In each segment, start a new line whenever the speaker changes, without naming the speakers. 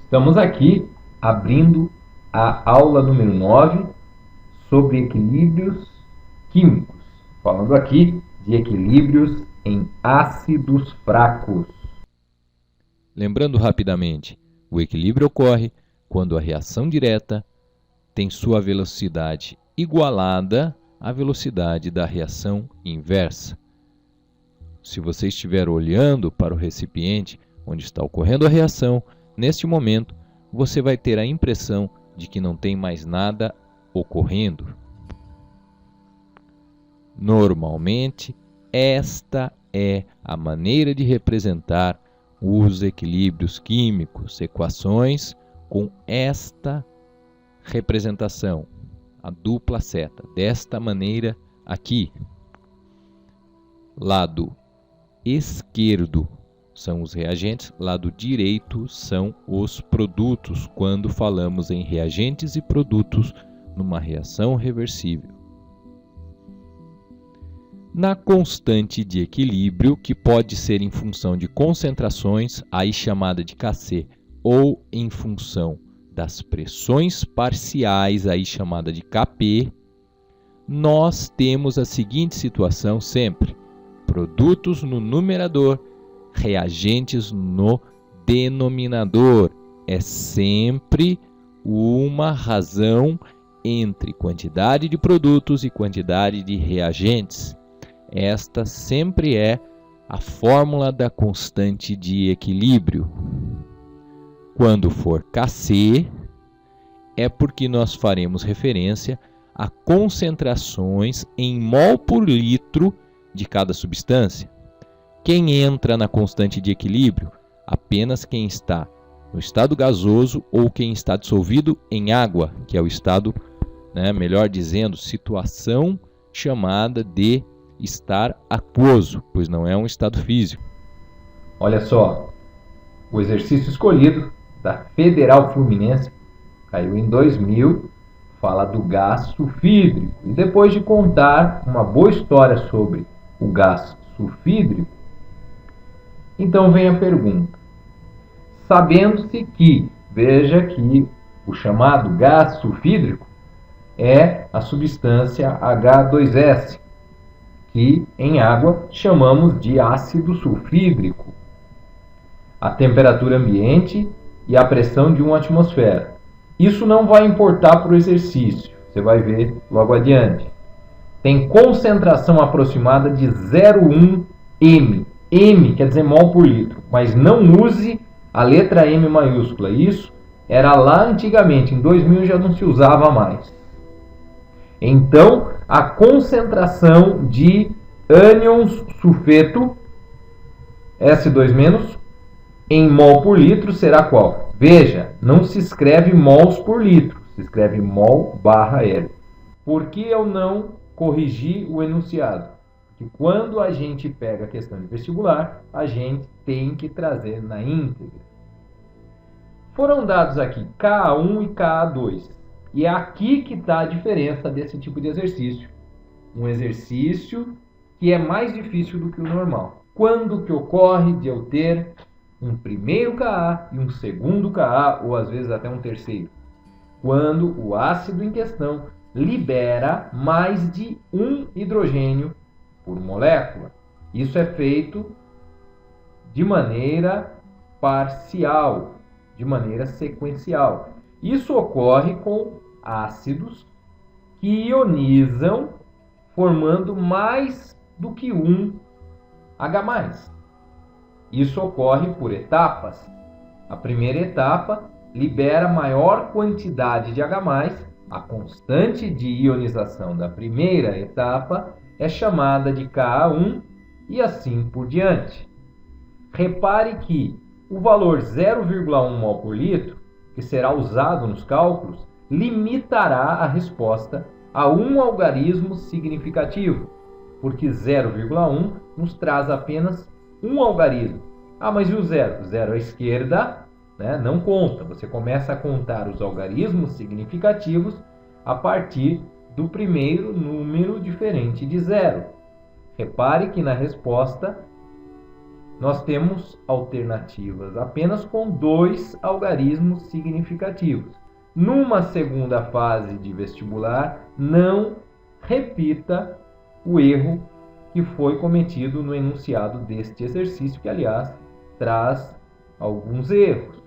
Estamos aqui abrindo a aula número 9 sobre equilíbrios químicos, falando aqui de equilíbrios em ácidos fracos.
Lembrando rapidamente, o equilíbrio ocorre quando a reação direta tem sua velocidade igualada à velocidade da reação inversa. Se você estiver olhando para o recipiente onde está ocorrendo a reação, neste momento você vai ter a impressão de que não tem mais nada ocorrendo. Normalmente, esta é a maneira de representar os equilíbrios químicos, equações com esta representação, a dupla seta, desta maneira aqui. Lado esquerdo são os reagentes, lado direito são os produtos, quando falamos em reagentes e produtos numa reação reversível. Na constante de equilíbrio, que pode ser em função de concentrações, aí chamada de Kc, ou em função das pressões parciais, aí chamada de Kp, nós temos a seguinte situação sempre: produtos no numerador, reagentes no denominador. É sempre uma razão entre quantidade de produtos e quantidade de reagentes. Esta sempre é a fórmula da constante de equilíbrio. Quando for Kc, é porque nós faremos referência a concentrações em mol por litro de cada substância. Quem entra na constante de equilíbrio? Apenas quem está no estado gasoso ou quem está dissolvido em água, que é o estado, melhor dizendo, situação chamada de estar aquoso, pois não é um estado físico.
Olha só, o exercício escolhido da Federal Fluminense caiu em 2000, fala do gás sulfídrico. E depois de contar uma boa história sobre o gás sulfídrico, então vem a pergunta. Sabendo-se que, veja que o chamado gás sulfídrico é a substância H2S, que em água chamamos de ácido sulfídrico. A temperatura ambiente e a pressão de uma atmosfera. Isso não vai importar para o exercício, você vai ver logo adiante. Tem concentração aproximada de 0,1 m. M quer dizer mol por litro, mas não use a letra M maiúscula. Isso era lá antigamente, em 2000 já não se usava mais. Então, a concentração de ânions sulfeto, S2-, em mol por litro será qual? Veja, não se escreve mols por litro, se escreve mol/L. Por que eu não corrigi o enunciado? Porque quando a gente pega a questão de vestibular, a gente tem que trazer na íntegra. Foram dados aqui Ka1 e Ka2. E é aqui que está a diferença desse tipo de exercício. Um exercício que é mais difícil do que o normal. Quando que ocorre de eu ter um primeiro Ka e um segundo Ka, ou às vezes até um terceiro? Quando o ácido em questão libera mais de um hidrogênio por molécula. Isso é feito de maneira parcial, de maneira sequencial. Isso ocorre com ácidos que ionizam formando mais do que um H+. Isso ocorre por etapas. A primeira etapa libera maior quantidade de H+, a constante de ionização da primeira etapa é chamada de Ka1 e assim por diante. Repare que o valor 0,1 mol por litro, que será usado nos cálculos, limitará a resposta a um algarismo significativo, porque 0,1 nos traz apenas um algarismo. Ah, mas e o zero? Zero à esquerda, não conta. Você começa a contar os algarismos significativos a partir do primeiro número diferente de zero. Repare que na resposta nós temos alternativas apenas com 2 algarismos significativos. Numa segunda fase de vestibular, não repita o erro que foi cometido no enunciado deste exercício, que, aliás, traz alguns erros.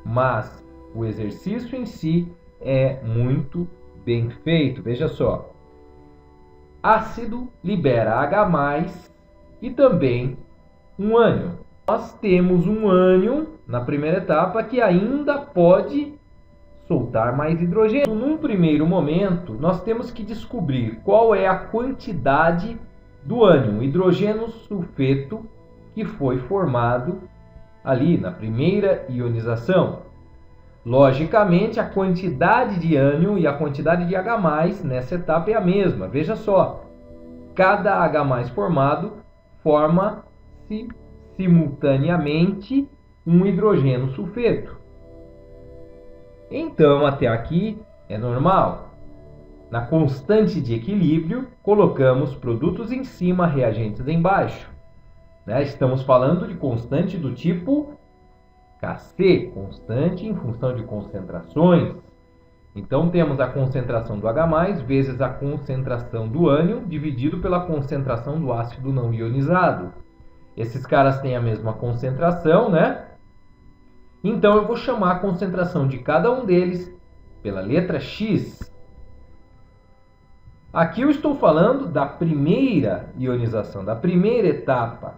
Mas o exercício em si é muito bem feito. Veja só. Ácido libera H+, e também um ânion. Nós temos um ânion na primeira etapa que ainda pode soltar mais hidrogênio. Num primeiro momento, nós temos que descobrir qual é a quantidade do ânion, hidrogênio sulfeto, que foi formado ali na primeira ionização. Logicamente, a quantidade de ânion e a quantidade de H+ nessa etapa é a mesma. Veja só, cada H+ formado forma-se simultaneamente um hidrogênio sulfeto. Então, até aqui é normal. Na constante de equilíbrio, colocamos produtos em cima, reagentes embaixo. Estamos falando de constante do tipo Kc, constante em função de concentrações. Então, temos a concentração do H+ vezes a concentração do ânion dividido pela concentração do ácido não ionizado. Esses caras têm a mesma concentração, né? Então, eu vou chamar a concentração de cada um deles pela letra X. Aqui eu estou falando da primeira ionização, da primeira etapa.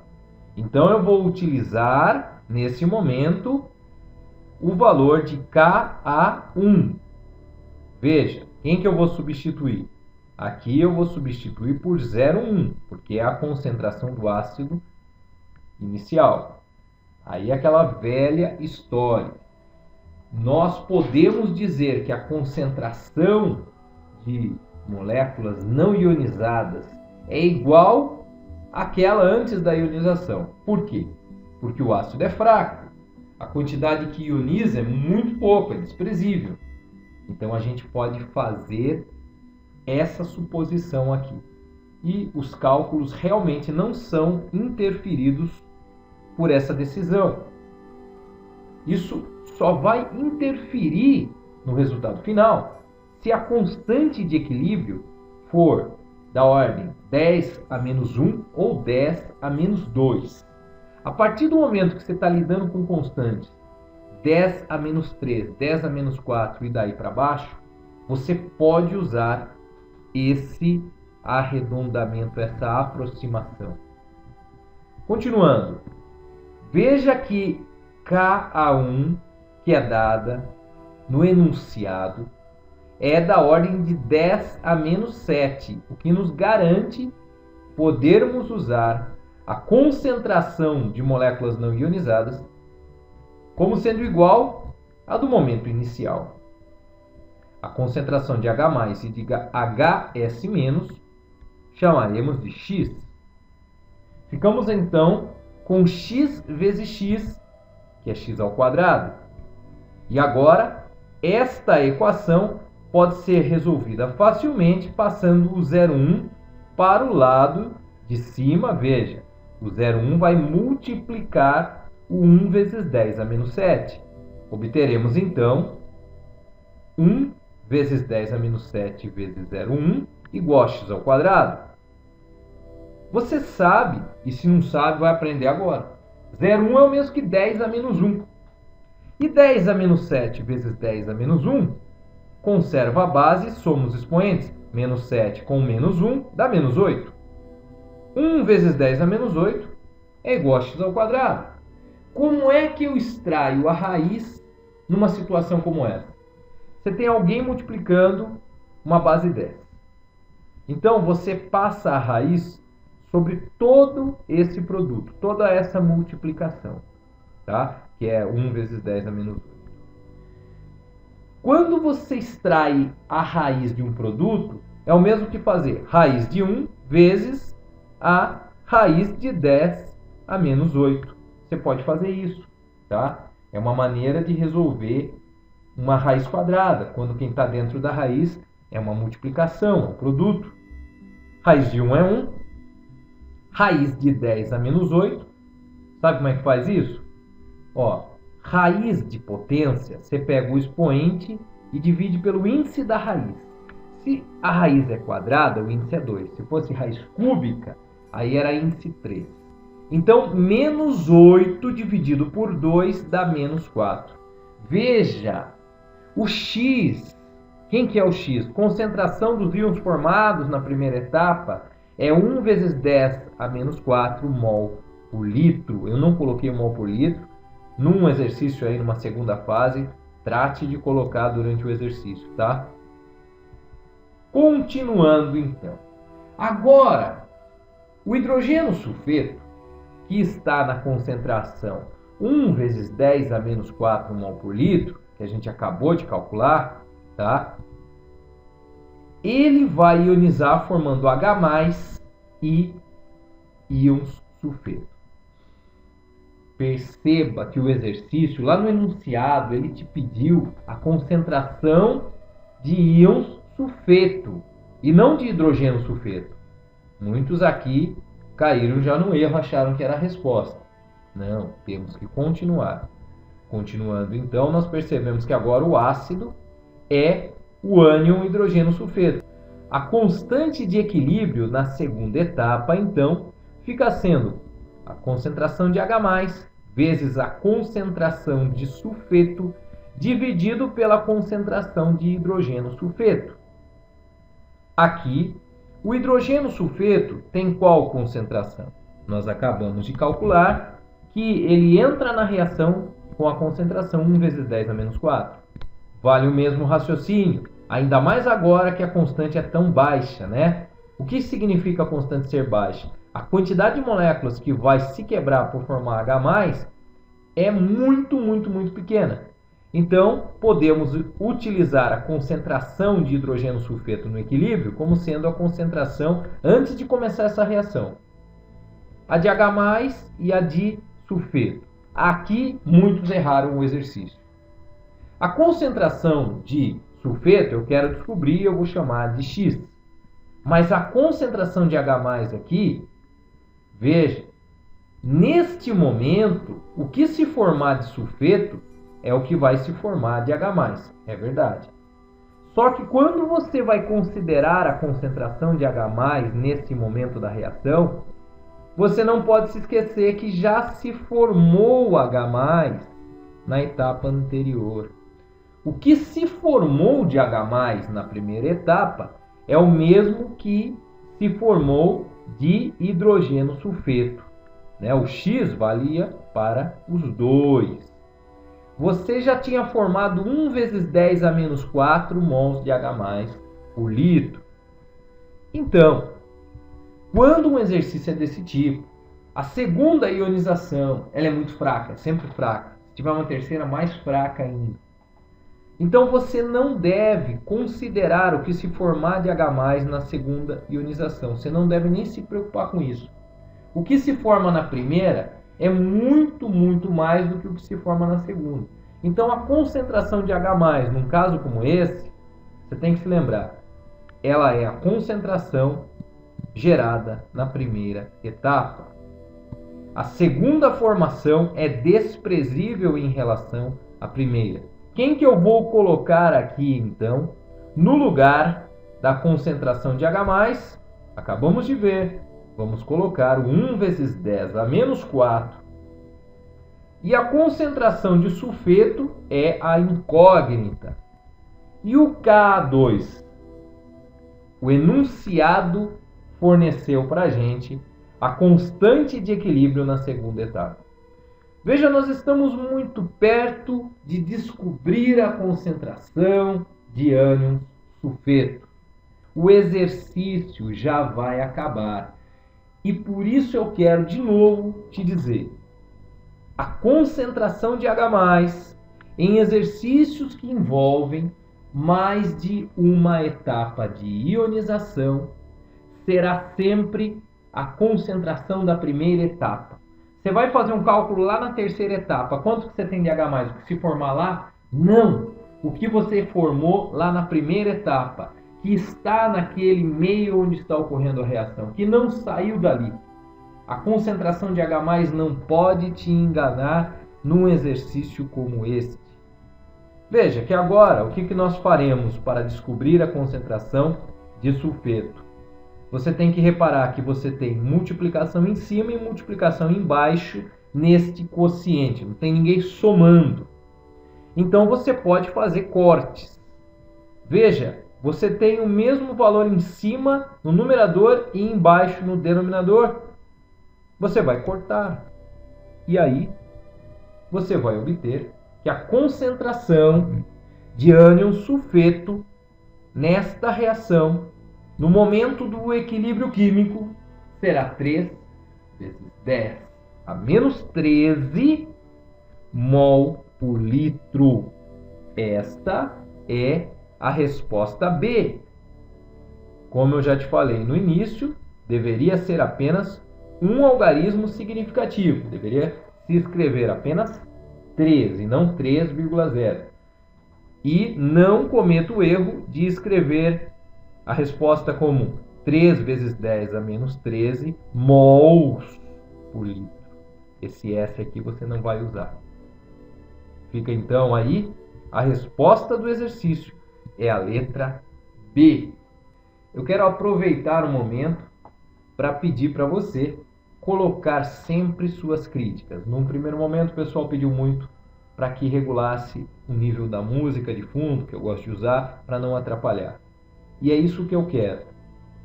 Então, eu vou utilizar, nesse momento, o valor de Ka1. Veja, quem que eu vou substituir? Aqui eu vou substituir por 0,1, porque é a concentração do ácido inicial. Aí aquela velha história. Nós podemos dizer que a concentração de moléculas não ionizadas é igual àquela antes da ionização. Por quê? Porque o ácido é fraco. A quantidade que ioniza é muito pouco, é desprezível. Então a gente pode fazer essa suposição aqui. E os cálculos realmente não são interferidos por essa decisão. Isso só vai interferir no resultado final se a constante de equilíbrio for da ordem 10 a menos 1 ou 10 a menos 2. A partir do momento que você está lidando com constantes 10 a menos 3, 10 a menos 4 e daí para baixo, você pode usar esse arredondamento, essa aproximação. Continuando, veja que Ka1, que é dada no enunciado, é da ordem de 10 a menos 7, o que nos garante podermos usar a concentração de moléculas não ionizadas como sendo igual à do momento inicial. A concentração de H+ e de HS- chamaremos de X. Ficamos então com X vezes X, que é X ao quadrado. E agora, esta equação pode ser resolvida facilmente passando o 0,1 para o lado de cima. Veja, o 0,1 vai multiplicar o 1 vezes 10 a menos 7. Obteremos então 1 vezes 10 a menos 7 vezes 0,1 igual a x ao quadrado. Você sabe, e se não sabe, vai aprender agora. 0,1 é o mesmo que 10 a menos 1. E 10 a menos 7 vezes 10 a menos 1 conserva a base, somos expoentes. Menos 7 com menos 1 dá menos 8. 1 vezes 10 a menos 8 é igual a x ao quadrado. Como é que eu extraio a raiz numa situação como essa? Você tem alguém multiplicando uma base 10. Então, você passa a raiz sobre todo esse produto, toda essa multiplicação, tá? Que é 1 vezes 10 a menos 8. Quando você extrai a raiz de um produto, é o mesmo que fazer raiz de 1 vezes a raiz de 10 a menos 8. Você pode fazer isso, tá? É uma maneira de resolver uma raiz quadrada, quando quem está dentro da raiz é uma multiplicação, é um produto. Raiz de 1 é 1, raiz de 10 a menos 8 Sabe como é que faz isso? Ó, raiz de potência, você pega o expoente e divide pelo índice da raiz. Se a raiz é quadrada, o índice é 2. Se fosse raiz cúbica, aí era índice 3. Então, menos 8 dividido por 2 dá menos 4. Veja, o x, quem que é o x? Concentração dos íons formados na primeira etapa é 1 vezes 10 a menos 4 mol por litro. Eu não coloquei mol por litro. Num exercício aí, numa segunda fase, trate de colocar durante o exercício, tá? Continuando então. Agora, o hidrogênio sulfeto, que está na concentração 1 vezes 10 a menos 4 mol por litro, que a gente acabou de calcular, tá? Ele vai ionizar formando H+ e íons sulfeto. Perceba que o exercício, lá no enunciado, ele te pediu a concentração de íons sulfeto e não de hidrogênio sulfeto. Muitos aqui caíram já no erro, acharam que era a resposta. Não, temos que continuar. Continuando, então, nós percebemos que agora o ácido é o ânion hidrogênio sulfeto. A constante de equilíbrio na segunda etapa, então, fica sendo a concentração de H+ vezes a concentração de sulfeto dividido pela concentração de hidrogênio sulfeto. Aqui, o hidrogênio sulfeto tem qual concentração? Nós acabamos de calcular que ele entra na reação com a concentração 1 vezes 10 a menos 4. Vale o mesmo raciocínio, ainda mais agora que a constante é tão baixa, né? O que significa a constante ser baixa? A quantidade de moléculas que vai se quebrar por formar H+ é muito pequena. Então, podemos utilizar a concentração de hidrogênio sulfeto no equilíbrio como sendo a concentração antes de começar essa reação. A de H+ e a de sulfeto. Aqui, muitos erraram o exercício. A concentração de sulfeto eu quero descobrir, eu vou chamar de X. Mas a concentração de H+ aqui, veja, neste momento, o que se formar de sulfeto é o que vai se formar de H+, é verdade. Só que quando você vai considerar a concentração de H+ nesse momento da reação, você não pode se esquecer que já se formou H+ na etapa anterior. O que se formou de H+ na primeira etapa é o mesmo que se formou de hidrogênio sulfeto, né? O X valia para os dois. Você já tinha formado 1 vezes 10 a menos 4 mols de H+ por litro. Então, quando um exercício é desse tipo, a segunda ionização ela é muito fraca, é sempre fraca. Se tiver uma terceira, mais fraca ainda. Então você não deve considerar o que se formar de H+ na segunda ionização. Você não deve nem se preocupar com isso. O que se forma na primeira é muito mais do que o que se forma na segunda. Então a concentração de H+, num caso como esse, você tem que se lembrar, ela é a concentração gerada na primeira etapa. A segunda formação é desprezível em relação à primeira. Quem que eu vou colocar aqui, então, no lugar da concentração de H+, acabamos de ver, vamos colocar o 1 vezes 10 a menos 4. E a concentração de sulfeto é a incógnita. E o Ka2? O enunciado forneceu para a gente a constante de equilíbrio na segunda etapa. Veja, nós estamos muito perto de descobrir a concentração de ânion sulfeto. O exercício já vai acabar. E por isso eu quero de novo te dizer, a concentração de H+ em exercícios que envolvem mais de uma etapa de ionização será sempre a concentração da primeira etapa. Você vai fazer um cálculo lá na terceira etapa. Quanto que você tem de H+? O que se formar lá? Não! O que você formou lá na primeira etapa, que está naquele meio onde está ocorrendo a reação, que não saiu dali. A concentração de H+ não pode te enganar num exercício como este. Veja que agora, o que nós faremos para descobrir a concentração de sulfeto? Você tem que reparar que você tem multiplicação em cima e multiplicação embaixo neste quociente. Não tem ninguém somando. Então você pode fazer cortes. Veja, você tem o mesmo valor em cima no numerador e embaixo no denominador. Você vai cortar. E aí, você vai obter que a concentração de ânion sulfeto nesta reação, no momento do equilíbrio químico, será 3 vezes 10 a menos 13 mol por litro. Esta é a resposta B. Como eu já te falei no início, deveria ser apenas um algarismo significativo. Deveria se escrever apenas 3 e não 3,0. E não cometa o erro de escrever a resposta como 3 vezes 10 a menos 13 mols por litro. Esse S aqui você não vai usar. Fica então aí, a resposta do exercício é a letra B. Eu quero aproveitar o momento para pedir para você colocar sempre suas críticas. Num primeiro momento o pessoal pediu muito para que regulasse o nível da música de fundo, que eu gosto de usar, para não atrapalhar. E é isso que eu quero.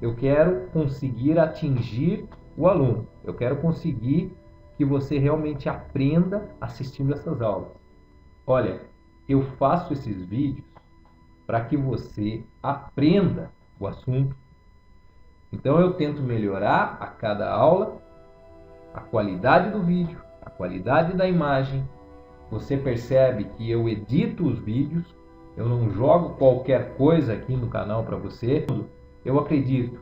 Eu quero conseguir atingir o aluno. Eu quero conseguir que você realmente aprenda assistindo essas aulas. Olha, eu faço esses vídeos para que você aprenda o assunto. Então eu tento melhorar a cada aula a qualidade do vídeo, a qualidade da imagem. Você percebe que eu edito os vídeos, eu não jogo qualquer coisa aqui no canal para você. Eu acredito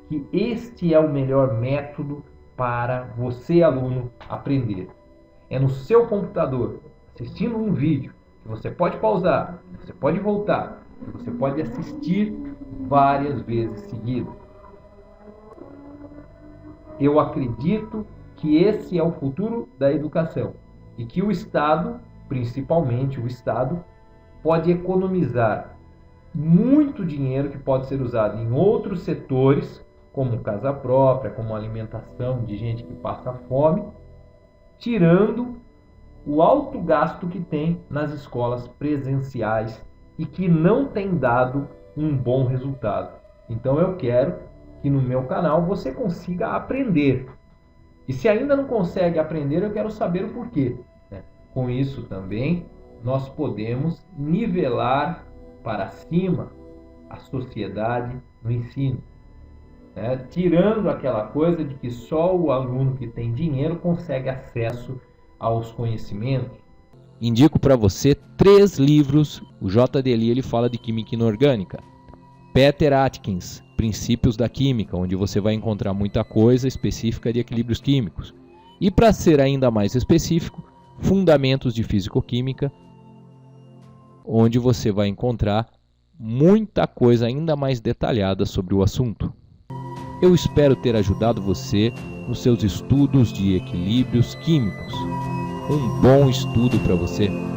que este é o melhor método para você, aluno, aprender. É no seu computador, assistindo um vídeo, que você pode pausar, que você pode voltar, que você pode assistir várias vezes seguidas. Eu acredito que esse é o futuro da educação e que o Estado, principalmente o Estado, pode economizar muito dinheiro que pode ser usado em outros setores, como casa própria, como alimentação de gente que passa fome, tirando o alto gasto que tem nas escolas presenciais e que não tem dado um bom resultado. Então eu quero que no meu canal você consiga aprender. E se ainda não consegue aprender, eu quero saber o porquê. Com isso também, nós podemos nivelar para cima a sociedade no ensino. Tirando aquela coisa de que só o aluno que tem dinheiro consegue acesso aos conhecimentos.
Indico para você 3 livros. O JDLI ele fala de química inorgânica. Peter Atkins, Princípios da Química, onde você vai encontrar muita coisa específica de equilíbrios químicos. E para ser ainda mais específico, Fundamentos de Físico-Química, onde você vai encontrar muita coisa ainda mais detalhada sobre o assunto. Eu espero ter ajudado você nos seus estudos de equilíbrios químicos. Um bom estudo para você!